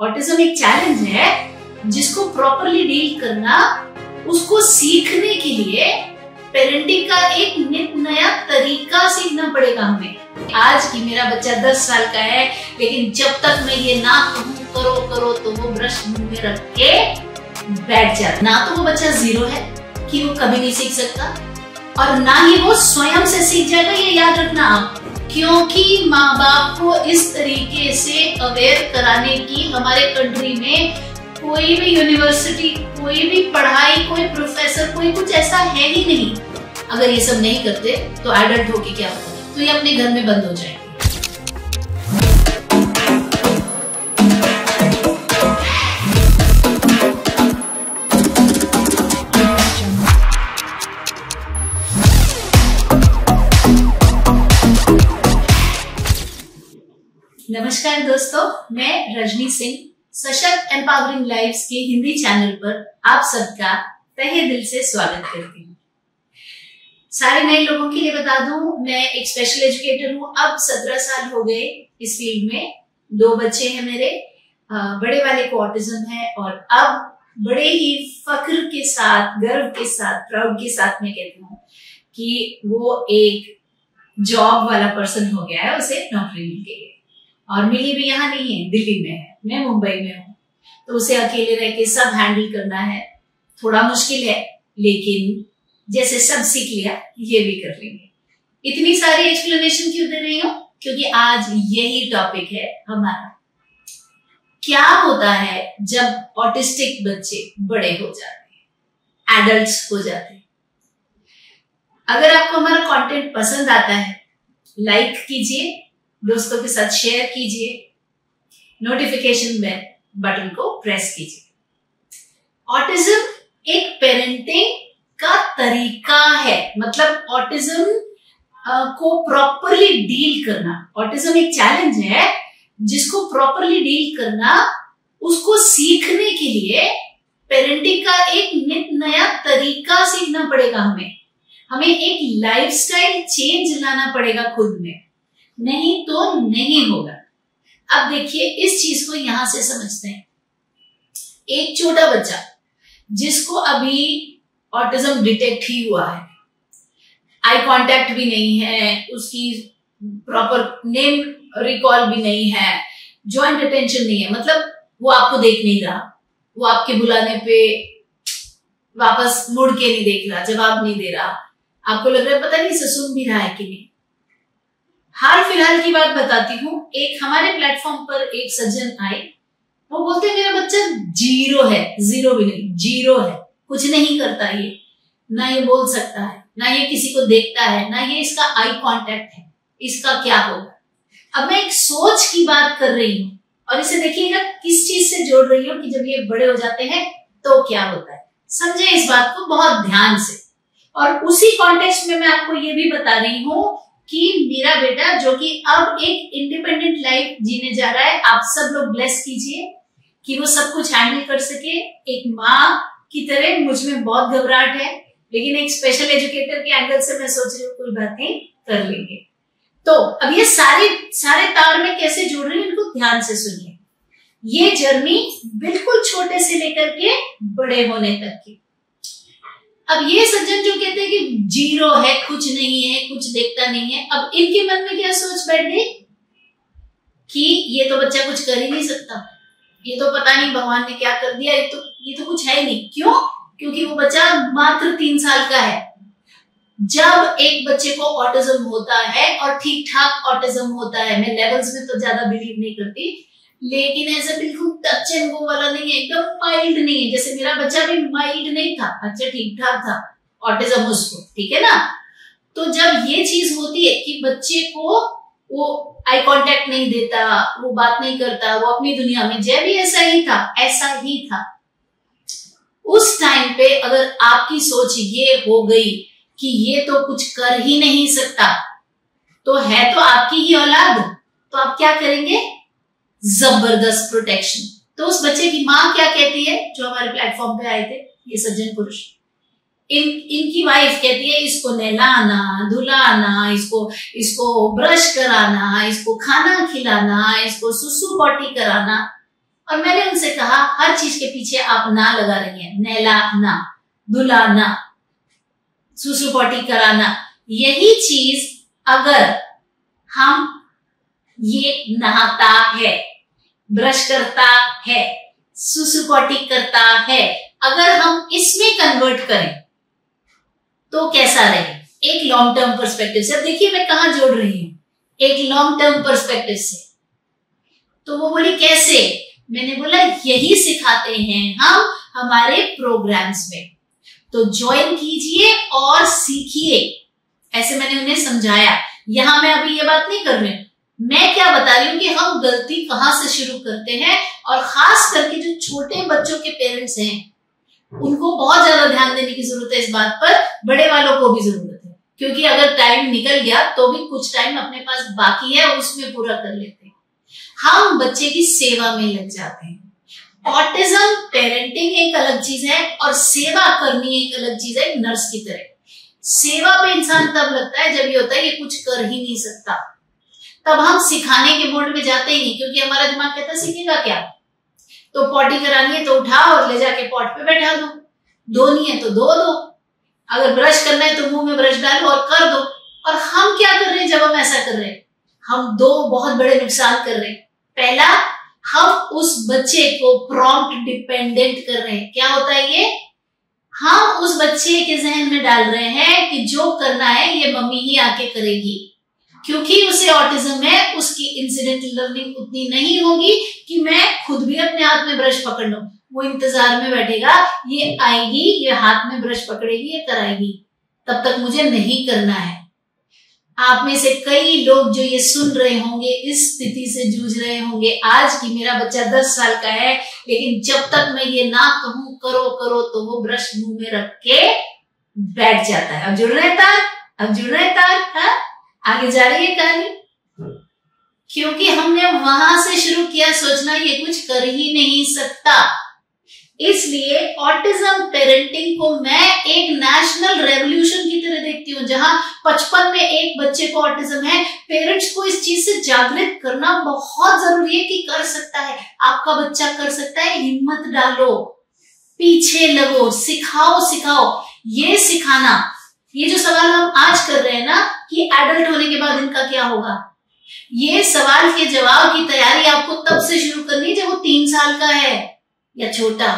Autism एक challenge है जिसको प्रॉपरली डील करना, उसको सीखने के लिए पेरेंटिंग का एक नित नया तरीका सीखना पड़ेगा हमें। आज की मेरा बच्चा 10 साल का है, लेकिन जब तक मैं ये ना कहूँ करो करो तो वो ब्रश मुंह में रख के बैठ जाता। ना तो वो बच्चा जीरो है कि वो कभी नहीं सीख सकता, और ना ही वो स्वयं से सीख जाएगा, ये याद रखना आप। क्योंकि माँ बाप को इस तरीके से अवेयर कराने की हमारे कंट्री में कोई भी यूनिवर्सिटी, कोई भी पढ़ाई, कोई प्रोफेसर, कोई कुछ ऐसा है ही नहीं। अगर ये सब नहीं करते तो एडल्ट होके क्या होगा, तो ये अपने घर में बंद हो जाएंगे। नमस्कार दोस्तों, मैं रजनी सिंह सशक्त एम्पावरिंग लाइव्स के हिंदी चैनल पर आप सबका तहे दिल से स्वागत करती हूँ। सारे नए लोगों के लिए बता दूं, मैं एक स्पेशल एजुकेटर हूँ। अब 17 साल हो गए इस फील्ड में। 2 बच्चे हैं मेरे, बड़े वाले को ऑटिज्म है, और अब बड़े ही फख्र के साथ, गर्व के साथ, प्राउड के साथ मैं कहती हूँ कि वो एक जॉब वाला पर्सन हो गया है, उसे नौकरी मिल गई है। और मिली भी यहाँ नहीं है, दिल्ली में है, मैं मुंबई में हूँ। तो उसे अकेले रह के सब हैंडल करना है, थोड़ा मुश्किल है, लेकिन जैसे सब सीख लिया ये भी कर लेंगे। इतनी सारी एक्सप्लेनेशन क्यों दे रही हूँ? क्योंकि आज यही टॉपिक है हमारा। क्या होता है जब ऑटिस्टिक बच्चे बड़े हो जाते हैं, एडल्ट्स हो जाते हैं। अगर आपको हमारा कंटेंट पसंद आता है, लाइक कीजिए, दोस्तों के साथ शेयर कीजिए, नोटिफिकेशन बेल बटन को प्रेस कीजिए। ऑटिज्म एक पेरेंटिंग का तरीका है, मतलब ऑटिज्म को प्रॉपरली डील करना। ऑटिज्म एक चैलेंज है जिसको प्रॉपरली डील करना, उसको सीखने के लिए पेरेंटिंग का एक नित नया तरीका सीखना पड़ेगा हमें एक लाइफस्टाइल चेंज लाना पड़ेगा खुद में, नहीं तो नहीं होगा। अब देखिए, इस चीज को यहां से समझते हैं। एक छोटा बच्चा जिसको अभी ऑटिज्म डिटेक्ट ही हुआ है, आई कांटेक्ट भी नहीं है, उसकी प्रॉपर नेम रिकॉल भी नहीं है, जॉइंट अटेंशन नहीं है, मतलब वो आपको देख नहीं रहा, वो आपके बुलाने पे वापस मुड़ के नहीं देख रहा, जवाब नहीं दे रहा, आपको लग रहा है पता नहीं इसे सुन भी रहा है कि नहीं। हाल फिलहाल की बात बताती हूँ। एक हमारे प्लेटफॉर्म पर एक सज्जन आए, वो बोलते मेरा बच्चा जीरो है, जीरो भी नहीं, जीरो है, कुछ नहीं करता ये, ना ये बोल सकता है, ना ये किसी को देखता है, ना ये इसका आई कांटेक्ट है, इसका क्या होगा। अब मैं एक सोच की बात कर रही हूँ, और इसे देखिएगा किस चीज से जोड़ रही हूँ कि जब ये बड़े हो जाते हैं तो क्या होता है। समझे इस बात को बहुत ध्यान से। और उसी कॉन्टेक्स्ट में मैं आपको ये भी बता रही हूँ कि मेरा बेटा जो कि अब एक इंडिपेंडेंट लाइफ जीने जा रहा है, आप सब लोग ब्लेस कीजिए कि वो सब कुछ हैंडल कर सके। एक माँ की तरह मुझ में बहुत घबराहट है, लेकिन एक स्पेशल एजुकेटर के एंगल से मैं सोच रही हूँ कोई बात नहीं, कर लेंगे। तो अब ये सारे तार में कैसे जुड़ रही हूँ, इनको ध्यान से सुनिए। ये जर्नी बिल्कुल छोटे से लेकर के बड़े होने तक की। अब ये सज्जन जो कहते हैं कि जीरो है, कुछ नहीं है, कुछ देखता नहीं है, अब इनके मन में क्या सोच बैठ गई कि ये तो बच्चा कुछ कर ही नहीं सकता, ये तो पता नहीं भगवान ने क्या कर दिया, ये तो कुछ है ही नहीं। क्यों? क्योंकि वो बच्चा मात्र 3 साल का है। जब एक बच्चे को ऑटिज्म होता है, और ठीक ठाक ऑटिज्म होता है, मैं लेवल्स में तो ज्यादा बिलीव नहीं करती, लेकिन ऐसा बिल्कुल टच एंड गो वाला नहीं है, एकदम माइल्ड नहीं है। जैसे मेरा बच्चा भी माइल्ड नहीं था, अच्छा ठीक ठाक था, ऑटिज्म उसको, ठीक है ना। तो जब ये चीज होती है कि बच्चे को वो आई कांटेक्ट नहीं देता, वो बात नहीं करता, वो अपनी दुनिया में, जय भी ऐसा ही था। उस टाइम पे अगर आपकी सोच ये हो गई कि ये तो कुछ कर ही नहीं सकता, तो है तो आपकी ही औलाद, तो आप क्या करेंगे? जबरदस्त प्रोटेक्शन। तो उस बच्चे की माँ क्या कहती है, जो हमारे प्लेटफॉर्म पे आए थे ये सज्जन पुरुष, इनकी वाइफ कहती है इसको नहलाना, धुलाना, इसको ब्रश कराना, इसको खाना खिलाना, इसको सुसु पॉटी कराना। और मैंने उनसे कहा हर चीज के पीछे आप ना लगा रही हैं, नहलाना, धुलाना, सुसु पॉटी कराना, यही चीज अगर हम ये नहाता है, ब्रश करता है, सुसु पॉटी करता है, अगर हम इसमें कन्वर्ट करें तो कैसा रहे एक लॉन्ग टर्म पर्सपेक्टिव से। अब देखिए मैं कहां जोड़ रही हूं, एक लॉन्ग टर्म पर्सपेक्टिव से। तो वो बोली कैसे? मैंने बोला यही सिखाते हैं हम हमारे प्रोग्राम्स में, तो ज्वाइन कीजिए और सीखिए। ऐसे मैंने उन्हें समझाया। यहां मैं अभी ये बात नहीं कर रही हूं, मैं क्या बता रही हूं कि हम गलती कहां से शुरू करते हैं, और खास करके जो छोटे बच्चों के पेरेंट्स हैं उनको बहुत ज्यादा ध्यान देने की जरूरत है इस बात पर, बड़े वालों को भी जरूरत है, क्योंकि अगर टाइम निकल गया तो भी कुछ टाइम अपने पास बाकी है उसमें पूरा कर लेते हैं, हम बच्चे की सेवा में लग जाते हैं। ऑटिज्म पेरेंटिंग एक अलग चीज है और सेवा करनी एक अलग चीज है, एक नर्स की तरह। सेवा पे इंसान तब लगता है जब ये होता है ये कुछ कर ही नहीं सकता, तब हम सिखाने के मोड में जाते ही नहीं, क्योंकि हमारा दिमाग कहता है सीखेगा क्या, तो पॉटी करानी है तो उठा और ले जाके पॉट पे बैठा दो, धोनी है तो धो दो, अगर ब्रश करना है तो मुंह में ब्रश डालो और कर दो। और हम क्या कर रहे हैं जब हम ऐसा कर रहे हैं, हम दो बहुत बड़े नुकसान कर रहे हैं। पहला, हम उस बच्चे को प्रॉम्प्ट डिपेंडेंट कर रहे हैं। क्या होता है ये? हम उस बच्चे के जहन में डाल रहे हैं कि जो करना है ये मम्मी ही आके करेगी, क्योंकि उसे ऑटिज्म है, उसकी इंसिडेंटल लर्निंग उतनी नहीं होगी कि मैं खुद भी अपने हाथ में ब्रश पकड़ लूं। वो इंतजार में बैठेगा, ये आएगी, ये हाथ में ब्रश पकड़ेगी, ये कराएगी, तब तक मुझे नहीं करना है। आप में से कई लोग जो ये सुन रहे होंगे इस स्थिति से जूझ रहे होंगे आज की मेरा बच्चा 10 साल का है, लेकिन जब तक मैं ये ना कहूं करो करो तो वो ब्रश मुंह में रख के बैठ जाता है। अब जुड़ रहे तार, अब जुड़ रहे तार, हाँ? आगे जा रही है कहानी, क्योंकि हमने वहां से शुरू किया सोचना ये कुछ कर ही नहीं सकता। इसलिए ऑटिज्म पेरेंटिंग को मैं एक नेशनल रेवोल्यूशन की तरह देखती हूँ, जहां 55 में एक बच्चे को ऑटिज्म है। पेरेंट्स को इस चीज से जागृत करना बहुत जरूरी है कि कर सकता है, आपका बच्चा कर सकता है, हिम्मत डालो, पीछे लगो, सिखाओ सिखाओ। ये सिखाना, ये जो सवाल हम आज कर रहे हैं ना कि एडल्ट होने के बाद इनका क्या होगा, ये सवाल के जवाब की तैयारी आपको तब से शुरू करनी है जब वो 3 साल का है या छोटा।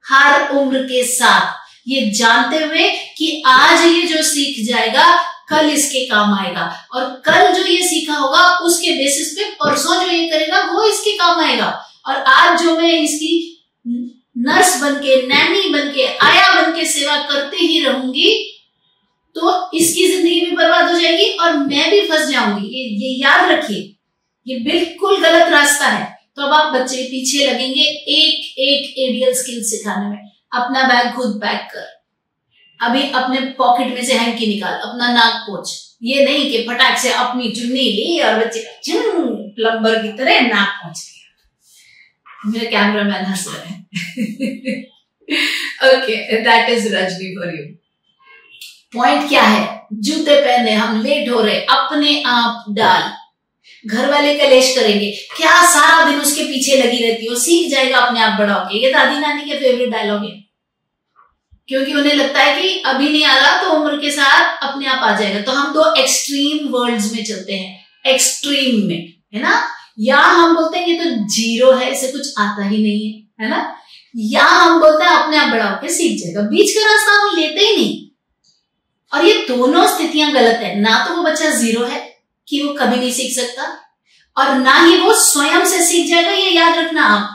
हर उम्र के साथ ये जानते हुए कि आज ये जो सीख जाएगा कल इसके काम आएगा, और कल जो ये सीखा होगा उसके बेसिस पे परसों जो ये करेगा वो इसके काम आएगा। और आज जो मैं इसकी नर्स बनके, नैनी बनके, आया बनके सेवा करते ही रहूंगी तो इसकी जिंदगी भी बर्बाद हो जाएगी और मैं भी फंस जाऊंगी। ये याद रखिए, ये बिल्कुल गलत रास्ता है। तो अब आप बच्चे पीछे लगेंगे एक एक एडियल स्किल सिखाने में। अपना बैग खुद पैक कर, अभी अपने पॉकेट में से हैंकी निकाल, अपना नाक पोंछ। ये नहीं कि फटाक से अपनी चुन्नी ली और बच्चे का प्लम्बर की तरह नाक पोंछ लिया। मेरे कैमरामैन हंस रहे हैं। Okay, that is Rajni for you. Point क्या है? जूते पहने, हम लेट हो रहे, अपने आप डाल। घर वाले कलेश करेंगे, क्या सारा दिन उसके पीछे लगी रहती हो, सीख जाएगा अपने आप बड़ा होके। ये दादी नानी के फेवरेट डायलॉग है, क्योंकि उन्हें लगता है कि अभी नहीं आ रहा तो उम्र के साथ अपने आप आ जाएगा। तो हम 2 एक्सट्रीम वर्ल्ड्स में चलते हैं, एक्सट्रीम में, है ना। या हम बोलते हैं ये तो जीरो है, इसे कुछ आता ही नहीं है ना। या हम बोलते हैं अपने आप बड़ा होके सीख जाएगा। बीच का रास्ता हम लेते ही नहीं। और ये दोनों स्थितियां गलत है। ना तो वो बच्चा जीरो है कि वो कभी नहीं सीख सकता, और ना ही वो स्वयं से सीख जाएगा, ये याद रखना आप।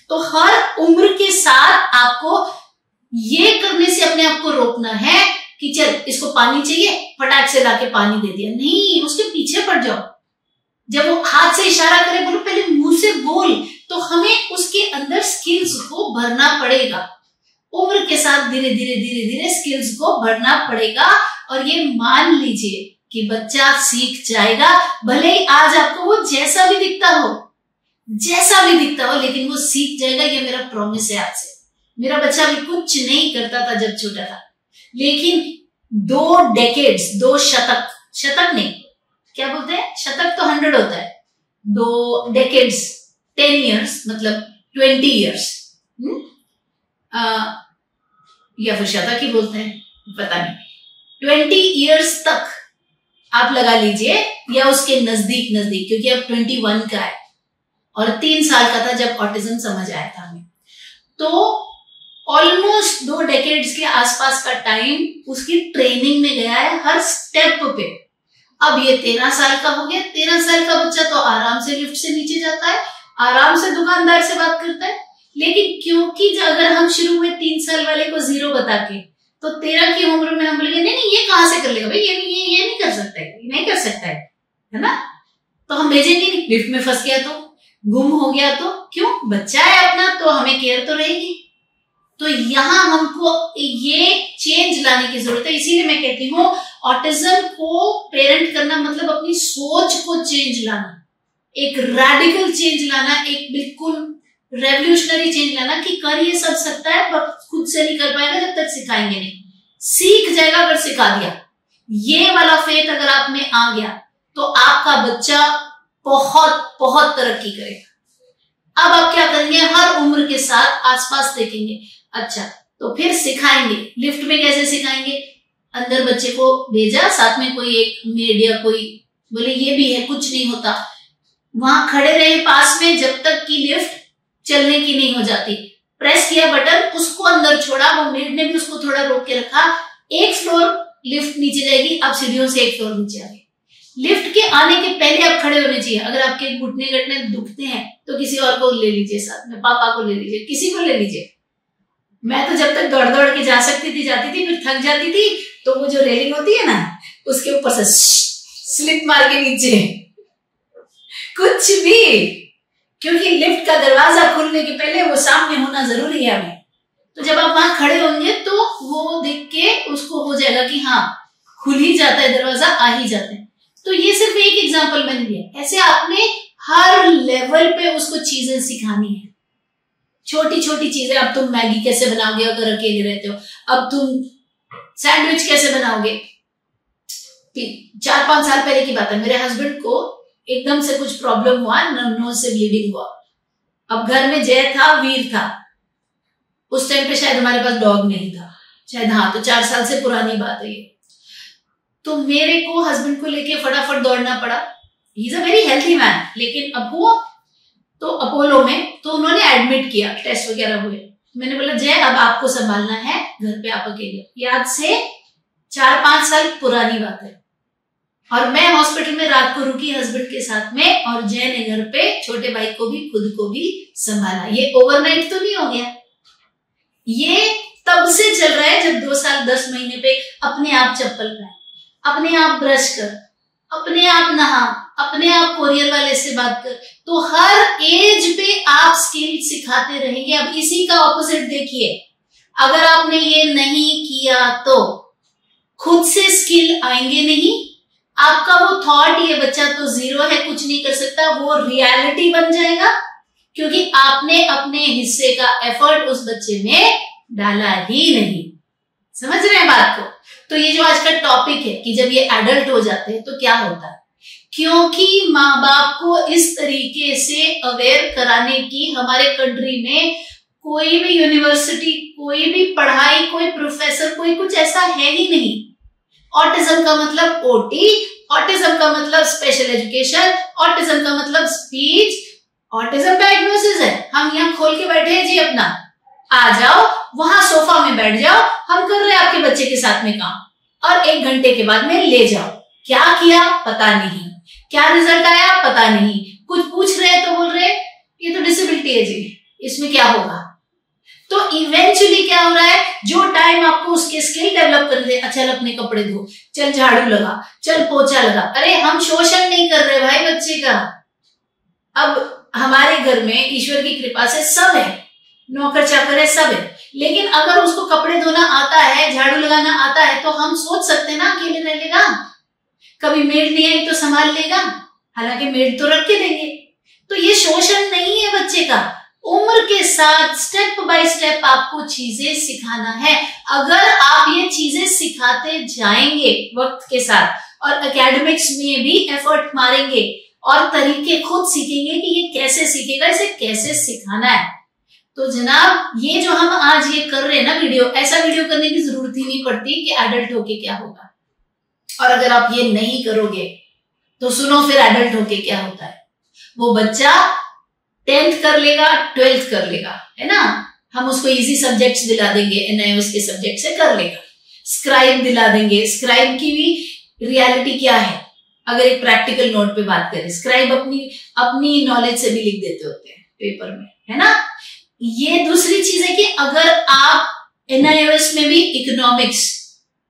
तो हर उम्र के साथ आपको ये करने से अपने आप को रोकना है कि चल इसको पानी चाहिए, फटाक से लाके पानी दे दिया। नहीं, उसके पीछे पड़ जाओ। जब वो हाथ से इशारा करे, बोलो पहले मुंह से बोल। तो हमें उसके अंदर स्किल्स को भरना पड़ेगा। उम्र के साथ धीरे धीरे धीरे धीरे स्किल्स को भरना पड़ेगा। और ये मान लीजिए कि बच्चा सीख जाएगा, भले ही आज आपको वो जैसा भी दिखता हो, लेकिन वो सीख जाएगा। ये मेरा प्रॉमिस है आपसे। मेरा बच्चा भी कुछ नहीं करता था जब छोटा था, लेकिन 2 डेकेड्स, 2 शतक, शतक नहीं, क्या बोलते हैं, शतक तो 100 होता है, 2 डेकेड्स, 10 years, मतलब 20 ईयर्स या फिर शतक ही बोलते हैं, पता नहीं, 20 ईयर्स तक आप लगा लीजिए, या उसके नजदीक नजदीक, क्योंकि अब 21 का है और 3 साल का था जब ऑटिज्म समझ आया था हमें। तो ऑलमोस्ट 2 डेकेड्स के आसपास का टाइम उसकी ट्रेनिंग में गया है, हर स्टेप पे। अब ये 13 साल का हो गया। 13 साल का बच्चा तो आराम से लिफ्ट से नीचे जाता है, आराम से दुकानदार से बात करता है। लेकिन क्योंकि अगर हम शुरू में 3 साल वाले को 0 बता के, तो 13 की उम्र में हम बोलेंगे नहीं ये कहां से कर लेगा भाई, ये नहीं कर सकता है, ये नहीं कर सकता है ना, तो हम भेजेंगे नहीं। लिफ्ट में फंस गया तो, गुम हो गया तो, क्यों, बच्चा है अपना, तो हमें केयर तो रहेगी। तो यहां हमको ये चेंज लाने की जरूरत है। इसीलिए मैं कहती हूँ ऑटिज्म को पेरेंट करना मतलब अपनी सोच को चेंज लाना, एक रेडिकल चेंज लाना, एक बिल्कुल रेवोल्यूशनरी चेंज लाना कि कर ये सब सकता है, पर खुद से नहीं कर पाएगा जब तक सिखाएंगे नहीं। सीख जाएगा अगर सिखा दिया। ये वाला फेथ अगर आप में आ गया तो आपका बच्चा बहुत बहुत तरक्की करेगा। अब आप क्या करेंगे, हर उम्र के साथ आसपास देखेंगे, अच्छा तो फिर सिखाएंगे। लिफ्ट में कैसे सिखाएंगे, अंदर बच्चे को भेजा, साथ में कोई एक मेड या कोई बोले ये भी है, कुछ नहीं होता, वहां खड़े रहे पास में जब तक कि लिफ्ट चलने की नहीं हो जाती। प्रेस किया बटन, उसको अंदर छोड़ा, वो मेड ने भी उसको थोड़ा रोक के रखा, एक फ्लोर लिफ्ट नीचे जाएगी, अब सीढ़ियों से एक फ्लोर नीचे आ गई। लिफ्ट के आने के पहले आप खड़े होने चाहिए। अगर आपके घुटने घटने दुखते हैं तो किसी और को ले लीजिए, साथ में पापा को ले लीजिए, किसी को ले लीजिए। मैं तो जब तक दौड़ दौड़ के जा सकती थी जाती थी, फिर थक जाती थी तो वो जो रेलिंग होती है ना, उसके ऊपर से स्लिप मार के नीचे, कुछ भी, क्योंकि लिफ्ट का दरवाजा खुलने के पहले वो सामने होना जरूरी है हमें। तो जब आप वहां खड़े होंगे तो वो देख के उसको हो जाएगा कि हाँ खुल ही जाता है दरवाजा, आ ही जाते हैं। तो ये सिर्फ एक एग्जांपल मैंने दिया। ऐसे आपने हर लेवल पे उसको चीजें सिखानी है, छोटी छोटी चीजें। अब तुम मैगी कैसे बनाओगे अगर अकेले रहते हो, अब तुम सैंडविच कैसे बनाओगे। 4-5 साल पहले की बात है, मेरे हस्बैंड को एकदम से कुछ प्रॉब्लम हुआ, नोज से ब्लीडिंग हुआ। अब घर में जय था, वीर था। उस टाइम पे शायद हमारे पास डॉग नहीं था, शायद, हाँ, तो 4 साल से पुरानी बात है ये। तो मेरे को हस्बैंड को लेके फटाफट दौड़ना पड़ा। He is a very healthy man, लेकिन अब हुआ तो अपोलो में, तो उन्होंने एडमिट किया, टेस्ट वगैरह हुए। मैंने बोला जय अब आपको संभालना है, घर पे आप अकेले। याद से 4-5 साल पुरानी बात है। और मैं हॉस्पिटल में रात को रुकी हस्बैंड के साथ में, और जय ने घर पे छोटे भाई को भी खुद को भी संभाला। ये ओवरनाइट तो नहीं हो गया, ये तब से चल रहा है जब 2 साल 10 महीने पे अपने आप चप्पल पहन, अपने आप ब्रश कर, अपने आप नहा, अपने आप कोरियर वाले से बात कर। तो हर एज पे आप स्किल सिखाते रहेंगे। अब इसी का ऑपोजिट देखिए, अगर आपने ये नहीं किया तो खुद से स्किल आएंगे नहीं। आपका वो थॉट ये बच्चा तो 0 है, कुछ नहीं कर सकता, वो रियलिटी बन जाएगा, क्योंकि आपने अपने हिस्से का एफर्ट उस बच्चे में डाला ही नहीं। समझ रहे हैं बात को। तो ये जो आज का टॉपिक है कि जब ये एडल्ट हो जाते हैं तो क्या होता है, क्योंकि माँ बाप को इस तरीके से अवेयर कराने की हमारे कंट्री में कोई भी यूनिवर्सिटी, कोई भी पढ़ाई, कोई प्रोफेसर, कोई कुछ ऐसा है ही नहीं। ऑटिज्म का मतलब ओटी, ऑटिज्म का मतलब स्पेशल एजुकेशन, ऑटिज्म का मतलब स्पीच, ऑटिज्म डायग्नोसिस है। हम यहाँ खोल के बैठे हैं जी, अपना आ जाओ, वहां सोफा में बैठ जाओ, हम कर रहे हैं आपके बच्चे के साथ में काम, और 1 घंटे के बाद में ले जाओ। क्या किया पता नहीं, क्या रिजल्ट आया पता नहीं, कुछ पूछ रहे हैं तो बोल रहे ये तो डिसेबिलिटी है जी, इसमें क्या होगा। तो इवेंचुअली क्या हो रहा है, जो टाइम आपको उसके स्किल डेवलप कर दे, चल अपने कपड़े धो, चल झाड़ू लगा, चल पोछा लगा। अरे हम शोषण नहीं कर रहे भाई बच्चे का। अब हमारे घर में ईश्वर की कृपा से सब है, नौकर चाकर है, सब है, लेकिन अगर उसको कपड़े धोना आता है, झाड़ू लगाना आता है, तो हम सोच सकते हैं ना अकेले रह लेगा, कभी मेड नहीं आई तो संभाल लेगा, हालांकि मेड तो रख के देंगे। तो ये शोषण नहीं है बच्चे का। उम्र के साथ स्टेप बाय स्टेप आपको चीजें सिखाना है। अगर आप ये चीजें सिखाते जाएंगे वक्त के साथ, और एकेडमिक्स में भी एफर्ट मारेंगे और तरीके खुद सीखेंगे कि ये कैसे सीखेगा, इसे कैसे सिखाना है, तो जनाब ये जो हम आज ये कर रहे हैं ना वीडियो, ऐसा वीडियो करने की जरूरत ही नहीं पड़ती कि एडल्ट होके क्या होगा। और अगर आप ये नहीं करोगे तो सुनो फिर एडल्ट होके क्या होता है। वो बच्चा 10th कर लेगा, 12th कर लेगा, है ना। हम उसको इजी सब्जेक्ट्स दिला देंगे, नए उसके सब्जेक्ट से कर लेगा। स्क्राइब दिला देंगे। स्क्राइब की भी रियलिटी क्या है, अगर एक प्रैक्टिकल नोट पे बात करें, स्क्राइब अपनी नॉलेज से भी लिख देते होते हैं पेपर में, है ना। ये दूसरी चीज है कि अगर आप NIOS में भी इकोनॉमिक्स,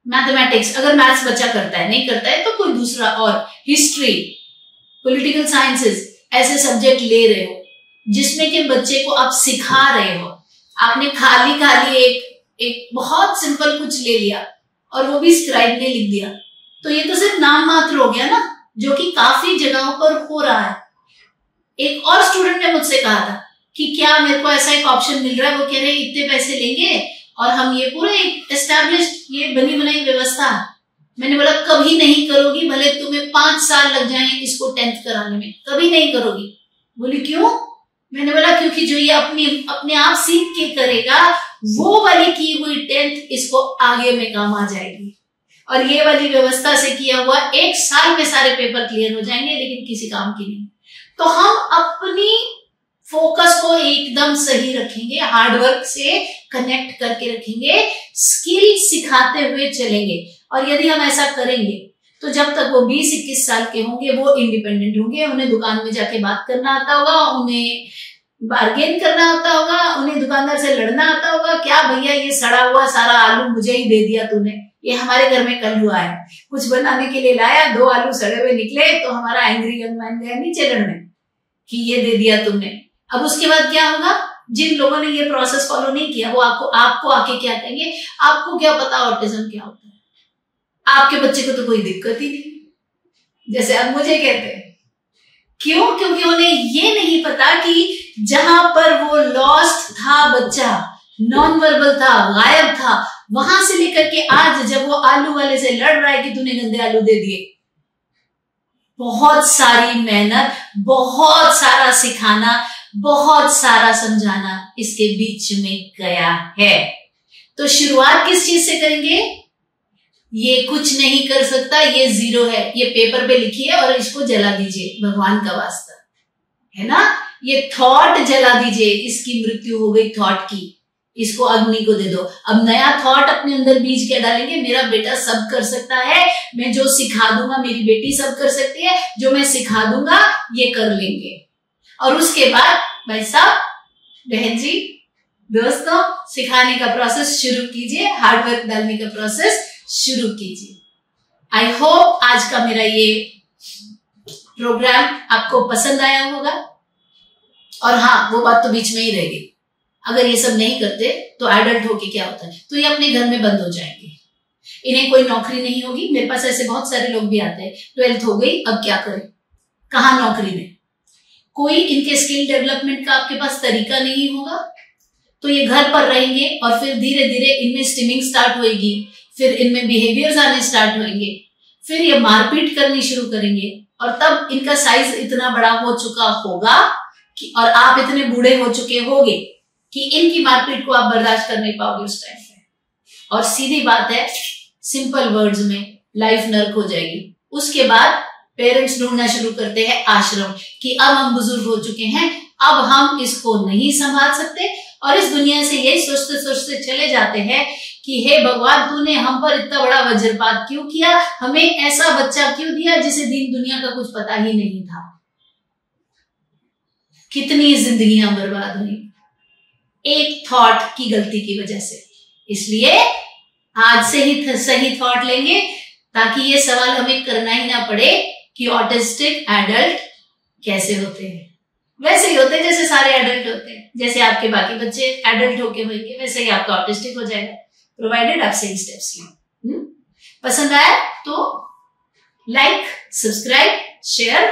मैथमेटिक्स, अगर मैथ्स बच्चा करता है, नहीं करता है तो कोई दूसरा और हिस्ट्री, पॉलिटिकल साइंसेस, ऐसे सब्जेक्ट ले रहे हो जिसमें के बच्चे को आप सिखा रहे हो। आपने खाली एक बहुत सिंपल कुछ ले लिया और वो भी स्क्राइब ने लिख दिया, तो ये तो सिर्फ नाम मात्र हो गया ना, जो कि काफी जगहों पर हो रहा है। एक और स्टूडेंट ने मुझसे कहा था कि क्या मेरे को ऐसा एक ऑप्शन मिल रहा है, वो कह रहे इतने पैसे लेंगे और हम ये पूरे एस्टैब्लिश्ड ये बनी बनाई व्यवस्था। मैंने बोला कभी नहीं करोगी, भले तुम्हें 5 साल लग जाएं इसको 10th कराने में, कभी नहीं करोगी। बोली क्यों? मैंने बोला क्योंकि जो ये अपने आप सीख के करेगा वो वाली की हुई 10th इसको आगे में काम आ जाएगी, और ये वाली व्यवस्था से किया हुआ 1 साल में सारे पेपर क्लियर हो जाएंगे, लेकिन किसी काम की नहीं। तो हम अपनी फोकस को एकदम सही रखेंगे, हार्डवर्क से कनेक्ट करके रखेंगे, स्किल सिखाते हुए चलेंगे। और यदि हम ऐसा करेंगे तो जब तक वो 20-21 साल के होंगे वो इंडिपेंडेंट होंगे, उन्हें दुकान में जाके बात करना आता होगा, उन्हें बार्गेन करना आता होगा, उन्हें दुकानदार से लड़ना आता होगा। क्या भैया ये सड़ा हुआ सारा आलू मुझे ही दे दिया तूने, ये हमारे घर में कल हुआ है, कुछ बनाने के लिए लाया, 2 आलू सड़े हुए निकले, तो हमारा एंग्री यंग मैन गया नीचे लड़ने कि ये दे दिया तुमने। अब उसके बाद क्या होगा? जिन लोगों ने ये प्रोसेस फॉलो नहीं किया वो आपको आके क्या कहेंगे, आपको क्या पता ऑटिज्म क्या होता है, आपके बच्चे को तो कोई दिक्कत ही नहीं, जैसे आप मुझे कहते हैं। क्यों? क्योंकि उन्हें ये नहीं पता कि जहां पर वो लॉस्ट था बच्चा, नॉन वर्बल था, गायब था, वहां से लेकर के आज जब वो आलू वाले से लड़ रहा है कि तूने गंदे आलू दे दिए, बहुत सारी मेहनत, बहुत सारा सिखाना, बहुत सारा समझाना इसके बीच में गया है। तो शुरुआत किस चीज से करेंगे? ये कुछ नहीं कर सकता, ये 0 है, ये पेपर पे लिखिए और इसको जला दीजिए, भगवान का वास्ता, है ना। ये थॉट जला दीजिए, इसकी मृत्यु हो गई थॉट की, इसको अग्नि को दे दो। अब नया थॉट अपने अंदर बीज के डालेंगे, मेरा बेटा सब कर सकता है, मैं जो सिखा दूंगा, मेरी बेटी सब कर सकती है, जो मैं सिखा दूंगा ये कर लेंगे। और उसके बाद भाई साहब, बहन जी, दोस्तों, सिखाने का प्रोसेस शुरू कीजिए, हार्डवर्क डालने का प्रोसेस शुरू कीजिए। आई होप आज का मेरा ये प्रोग्राम आपको पसंद आया होगा। और हाँ, वो बात तो बीच में ही रहेगी, अगर ये सब नहीं करते तो एडल्ट होके क्या होता है, तो ये अपने घर में बंद हो जाएंगे, इन्हें कोई नौकरी नहीं होगी। मेरे पास ऐसे बहुत सारे लोग भी आते हैं, 12th हो गई, अब क्या करें, कहाँ नौकरी में, कोई इनके स्किल डेवलपमेंट का आपके पास तरीका नहीं होगा, तो ये घर पर रहेंगे और फिर धीरे धीरे इनमें स्टिमिंग स्टार्ट होगी, फिर इनमें बिहेवियर्स आने स्टार्ट होंगे, फिर ये मारपीट करनी शुरू करेंगे, और तब इनका साइज इतना बड़ा हो चुका होगा कि, और आप इतने बूढ़े हो चुके होगे कि इनकी मारपीट को आप बर्दाश्त कर नहीं पाओगे उस टाइम पे। और सीधी बात है, सिंपल वर्ड्स में लाइफ नर्क हो जाएगी। उसके बाद पेरेंट्स ढूंढना शुरू करते हैं आश्रम, कि अब हम बुजुर्ग हो चुके हैं, अब हम इसको नहीं संभाल सकते, और इस दुनिया से यही सोचते सोचते चले जाते हैं कि हे भगवान, तूने हम पर इतना बड़ा वज्रपात क्यों किया, हमें ऐसा बच्चा क्यों दिया जिसे दीन दुनिया का कुछ पता ही नहीं था। कितनी जिंदगियां बर्बाद हुई एक थॉट की गलती की वजह से। इसलिए आज से ही सही थॉट लेंगे, ताकि ये सवाल हमें करना ही ना पड़े कि ऑटिस्टिक एडल्ट कैसे होते हैं। वैसे ही होते हैं जैसे सारे एडल्ट होते हैं, जैसे आपके बाकी बच्चे एडल्ट होके होंगे, वैसे ही आपका ऑटिस्टिक हो जाएगा, प्रोवाइडेड आप सही स्टेप्स लें। पसंद आया तो लाइक, सब्सक्राइब, शेयर,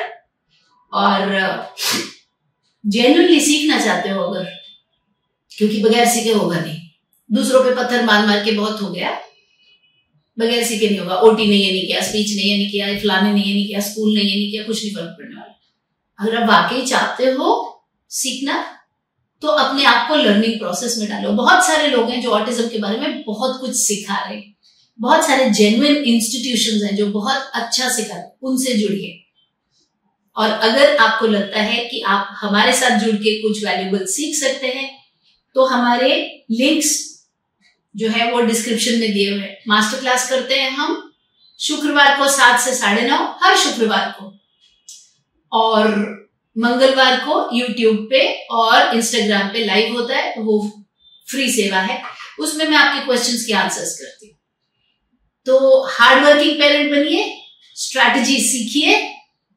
और जेन्युइनली सीखना चाहते हो अगर, क्योंकि बगैर सीखे होगा नहीं, दूसरों पे पत्थर मार मार के बहुत हो गया, बगैर सीखे नहीं होगा। ओटी ने ये नहीं किया, स्पीच ने ये नहीं किया, फलाने ने ये नहीं किया, स्कूल ने ये नहीं किया, कुछ नहीं फर्क पड़ने वाला। अगर आप वाकई चाहते हो सीखना तो अपने आप को लर्निंग प्रोसेस में डालो। बहुत सारे लोग हैं जो ऑटिज्म के बारे में बहुत कुछ सिखा रहे हैं, बहुत सारे जेन्युइन इंस्टीट्यूशंस हैं जो बहुत अच्छा सिखा रहे हैं, उनसे जुड़िए। और अगर आपको लगता है कि आप हमारे साथ जुड़ के कुछ वैल्यूएबल सीख सकते हैं तो हमारे लिंक्स जो है वो डिस्क्रिप्शन में दिए हुए हैं। मास्टर क्लास करते हैं हम शुक्रवार को 7 से 9:30 हर शुक्रवार को, और मंगलवार को यूट्यूब पे और इंस्टाग्राम पे लाइव होता है, वो फ्री सेवा है, उसमें मैं आपके क्वेश्चंस के आंसर्स करती हूँ। तो हार्ड वर्किंग पेरेंट बनिए, स्ट्रैटेजी सीखिए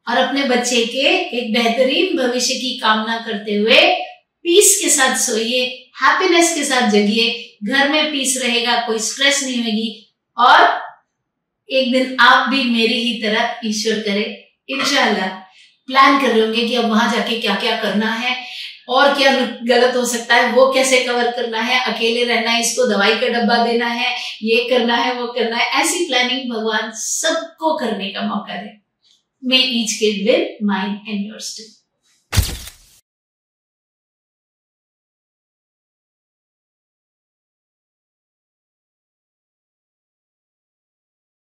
और अपने बच्चे के एक बेहतरीन भविष्य की कामना करते हुए पीस के साथ सोइए, हैप्पीनेस के साथ जगिए। घर में पीस रहेगा, कोई स्ट्रेस नहीं होगी, और एक दिन आप भी मेरी ही तरह ईश्वर करे इंशाल्लाह प्लान कर रहे होंगे कि अब वहां जाके क्या क्या करना है और क्या गलत हो सकता है, वो कैसे कवर करना है, अकेले रहना है, इसको दवाई का डब्बा देना है, ये करना है, वो करना है। ऐसी प्लानिंग भगवान सबको करने का मौका दे। May each kid win, mine and yours too.